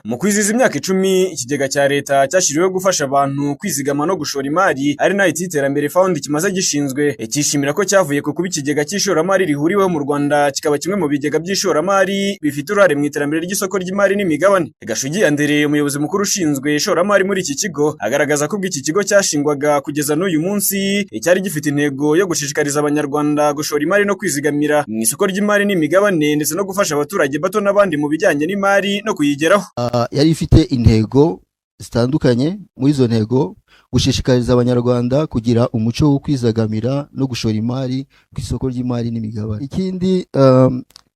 Mu kwizihiza imyaka 10 ikigega cya leta cyashyiriweho gufasha abantu kwizigama no gushora imari ari NIT Iterambere Fund kimaze gishinzwe, cyishimira ko cyavuye ku kuba ikigega cy'ishoramari rihuriweho mu Rwanda kikaba kimwe mu bigega by'ishoramari bifite uruhare mu iterambere ry'isoko ry'imari n'imigabane. Gashugi Andere, umuyobozi mukuru ushinzwe ishoramari muri iki kigo, agaragaza ko iki kigo cyashingwaga kugeza n'uyu munsi cyari gifite intego yo gushishikariza abanyarwanda gushora imari no kwizigamira mu isoko ry'imari n'imigabane ndetse no gufasha abaturage bato n'abandi mu bijyanye n'imari no kuyigeraho. Yari ifite intego zitandukanye, muri izo ntego gushishikariza abanyarwanda kugira umuco wo kwizagamira no gushora imari ku isoko ry'imari n'imigabane. Ikindi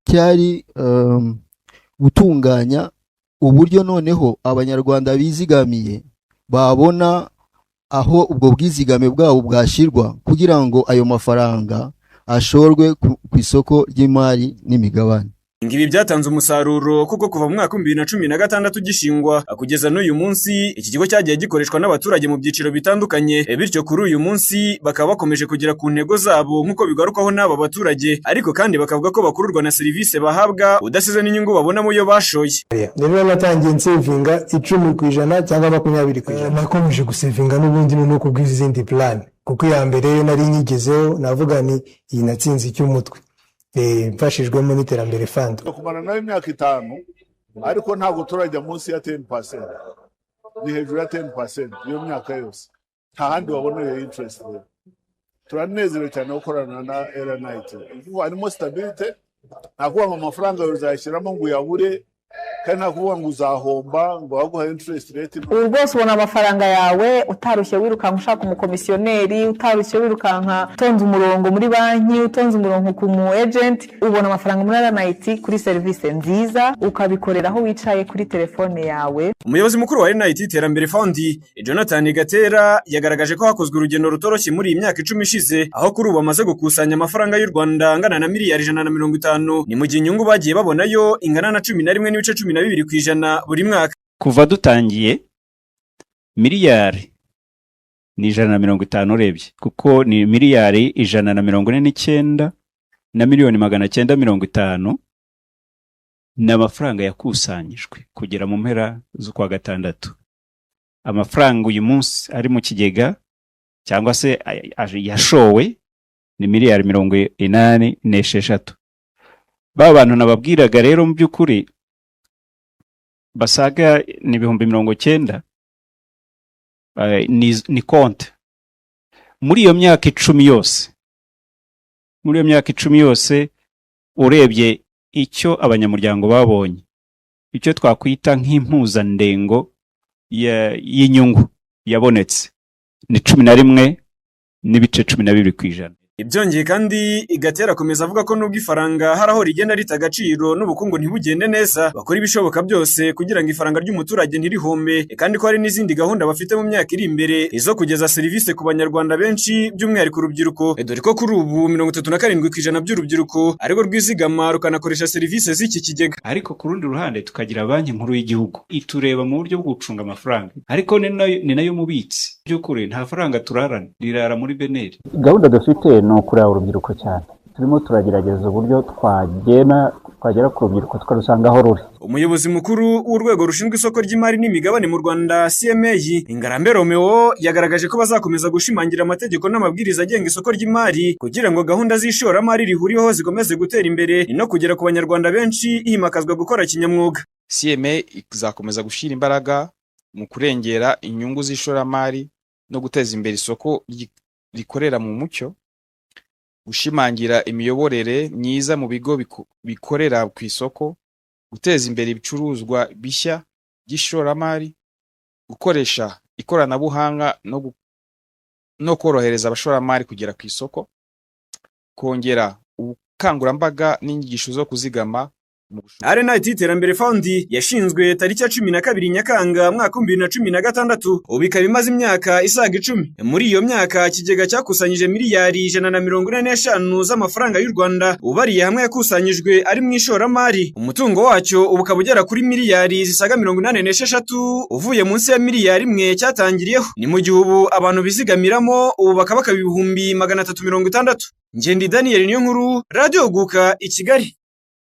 cyari gutunganya uburyo noneho abanyarwanda bizigamiye babona aho ubwo bwizigame bwabo bwashirwa kugira ngo ayo mafaranga ashorwe ku isoko ry'imari n'imigabane. Ibi byatanze umusaruro kuko kuva mu mwaka 2016 gishingwa kugeza n'uyu munsi iki kigo cyagiye gikoreshwa n'abaturage mu byiciro bitandukanye, bityo kuri uyu munsi bakaba bakomeje kugera ku ntego zabo nk'uko bigarukaho n'aba baturage, ariko kandi bakavuga ko bakururwa na serivisi bahabwa udasize n'inyungu babona mu yo bashoye. Rero natangiye nsevinga 10% cyangwa 20%, nakomeje gusevinga n'ubundi no kubwiza izindi plan, kuko ya mbere nari nyigezeho navuga ni iyi natsinze cy'umutwe mfashijwemo n'Iterambere Fund. Kumara nayo imyaka 5 ariko ntabwo turajya munsi ya 10%, ni hejuru ya 10% iyo myaka yose, nta handi waboneye interest. Turanezerewe cyane gukorana na NIT, harimo stability, nta kuba amafaranga uzayashyiramo ngo uyabure, kandi nta kuvuga ngo uzahomba ngo baguha interest rate. Ubu bose ubona amafaranga yawe utarushye wirukanka ushaka umukomisiyoneri, utarushye wirukanka tonze umurongo muri banki, utonze umurongo ku mu agent, ubona amafaranga muri NIT kuri service nziza, ukabikorera aho wicaye kuri telefone yawe. Umuyobozi mukuru wa NIT Iterambere Fund Jonathan Gatera yagaragaje ko hakozwe urugendo rutoroshye muri iyi myaka 10 ishize, aho kuri ubu bamaze gukusanya amafaranga y'u Rwanda angana na miliyari 150, ni mu gihe inyungu bagiye babonayo ingana na 11.12% buri mwaka. Kuva dutangiye miliyari ni 150 urebye, kuko ni miliyari 149 na miliyoni 950 n'amafaranga yakusanyijwe kugera mu mpera z'ukwa gatandatu. Amafaranga uyu munsi ari mu kigega cyangwa se yashowe ni miliyari 86. Ba bantu nababwiraga rero mu by'ukuri basaga ni 90,000 ni konti muri iyo myaka 10 yose. Muri iyo myaka 10 yose urebye icyo abanyamuryango babonye, icyo twakwita nk'impuzandengo y'inyungu yabonetse ni 11.12%. Ibyongeye kandi Igatera akomeza avuga ko nubwo ifaranga haraho rigenda rita agaciro n'ubukungu ntibugende neza, bakora ibishoboka byose kugira ngo ifaranga ry'umuturage ntirihombe, kandi ko hari n'izindi gahunda bafite mu myaka iri imbere izo kugeza serivisi ku banyarwanda benshi by'umwihariko urubyiruko, dore ko kuri ubu 37% by'urubyiruko ariko rwizigama rukanakoresha serivisi z'iki kigega. Ariko ku rundi ruhande tukagira banki nkuru y'igihugu itureba mu buryo bwo gucunga amafaranga, ariko ni nayo mubitsi by'ukuri nta faranga turarana, rirara muri beneri. Gahunda dufite no kureba urubyiruko cyane, turimo turagerageza uburyo twagera ku rubyiruko tukarusanga aho ruri. Umuyobozi mukuru w'urwego rushinzwe isoko ry'imari n'imigabane mu Rwanda CMA Ngarambe Romeo yagaragaje ko bazakomeza gushimangira amategeko n'amabwiriza agenga isoko ry'imari kugira ngo gahunda z'ishoramari rihuriweho zikomeze gutera imbere no kugera ku banyarwanda benshi, himakazwa gukora kinyamwuga. CMA izakomeza gushyira imbaraga mu kurengera inyungu z'ishoramari no guteza imbere isoko rikorera mu mucyo, gushimangira imiyoborere myiza mu bigo bikorera ku isoko, guteza imbere ibicuruzwa bishya by'ishoramari, gukoresha ikoranabuhanga no korohereza abashoramari kugera ku isoko, kongera ubukangurambaga n'inyigisho zo kuzigama. NIT Iterambere Fund yashinzwe tariki ya 12 Nyakanga mwaka 2016, ubu ikaba imaze imyaka isaga 10. Muri iyo myaka ikigega cyakusanyije miliyari 145 z'amafaranga y'u Rwanda, ubariye hamwe yakusanyijwe ari mu ishoramari. Umutungo wacyo ubu ukaba ugera kuri miliyari zisaga 86 uvuye munsi ya miliyari 1 cyatangiriyeho. Ni mu gihe ubu abantu bizigamiramo ubu bakaba 360. Ngendi Daniel Niyonkuru, Radio Guka, i Kigali.